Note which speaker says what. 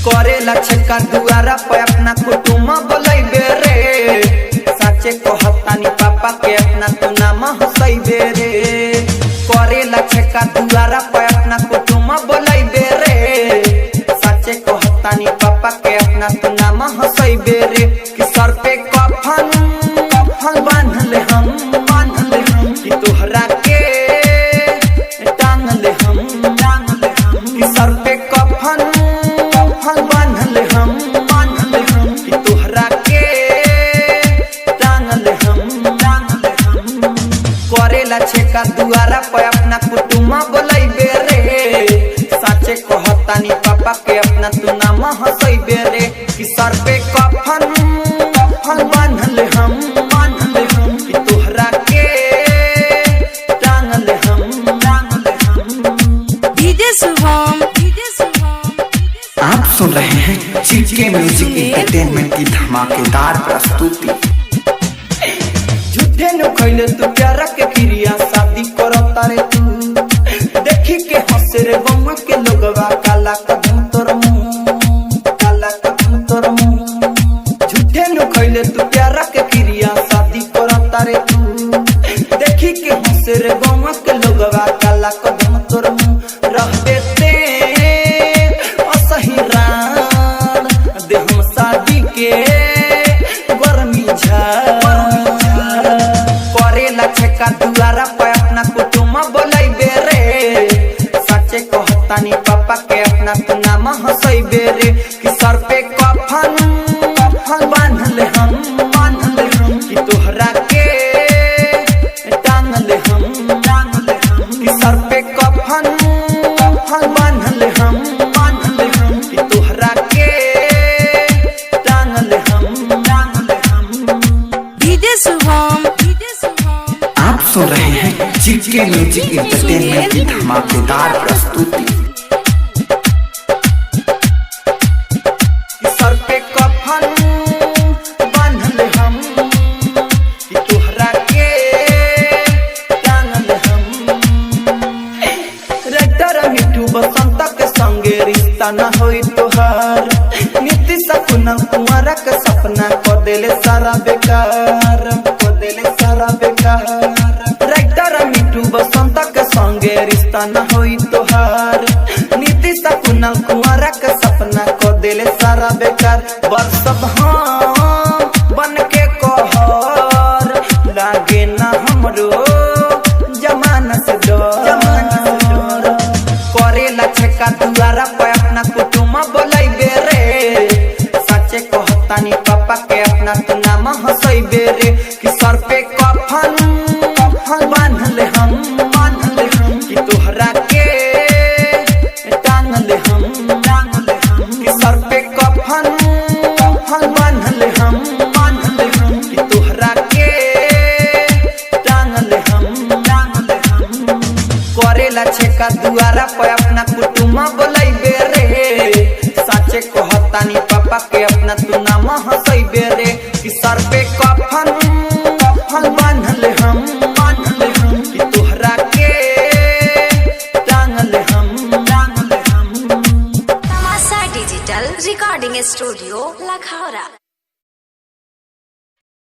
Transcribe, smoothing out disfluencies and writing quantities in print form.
Speaker 1: करेला छक्का दुआरा पे अपना कुटुम बोलैबे रे। साचे कहतानी पापा के अपना तू नाम हसैबे रे। करेला छक्का दुआरा पे अपना कुटुम बोलैबे रे। साचे कहतानी पापा के अपना तू नाम हसैबे रे। कि सर पे कफन बांधले हम कि तोहरा के टांगले हम कि सर पे कफन बांधले हम कि तोहरा के टांगले हम। करेला छेका दुआरा पे अपना कुटुम बोलैबे रे। साचे कहतानी पापा के अपना तू नाम हसैबे रे। कि सर पे कफन बांधले हम कि तोहरा के टांगले हम।
Speaker 2: आप सुन रहे हैं जीके म्यूजिक एंटरटेनमेंट की धमाकेदार प्रस्तुति।
Speaker 1: झूठे न खैले तू प्यारा के क्रिया शादी करता रे तू। देखी के हंसे रे बम्मा के लोगवा काला कदम तोर मुंह काला कदम तोर मुंह। झूठे न खैले तू प्यारा के क्रिया शादी करता रे तू। देखी के हंसे रे बम्मा के लोगवा काला कदम तोर मुंह। रहबे ते असही रान दे हम शादी के गर्मी झाड़। करेला छक्का दुआरा पे अपना कुटुम बोलैबे रे। साचे कहतानी पापा के अपना तू नाम हसैबे रे। कि सर पे कफन बांधले हम कि तोहरा के टांगले हम कि सर पे कफन बांधले हम कि तोहरा के टांगले हम।
Speaker 2: आप सुन रहे हैं जीके म्यूजिक एंटरटेनमेंट की धमाकेदार प्रस्तुति।
Speaker 1: सर पे कफन बांधले हम कि तोहरा के टांगले हम। रेक्टर मिठू बसंत के संगे रिश्ता न होई तोहार। नीतीश कुना कुंवरा के सपना को देले सारा बेकार को देले सारा बेकार। रेक्टर मिठू बसंत के संगे रिश्ता न होई तोहार। नीतीश कुना कुंवरा के सपना को देले सारा बेकार। बरसब हम बन के कहर लागे ना हमरो जमाना से डर। करेला छक्का दुआरा पे अपना कुटुम बोलैबे रे। साचे कहतानी पापा के अपना तू नाम हसैबे रे। कि सर पे कफन बांधले हम कि तोहरा के टांगले हम कि सर पे कफन बांधले हम कि तोहरा के टांगले हम। करेला छेका दुआरा पे अपना कुटुम बोलैबे रे। साचे कहतानी पापा के अपना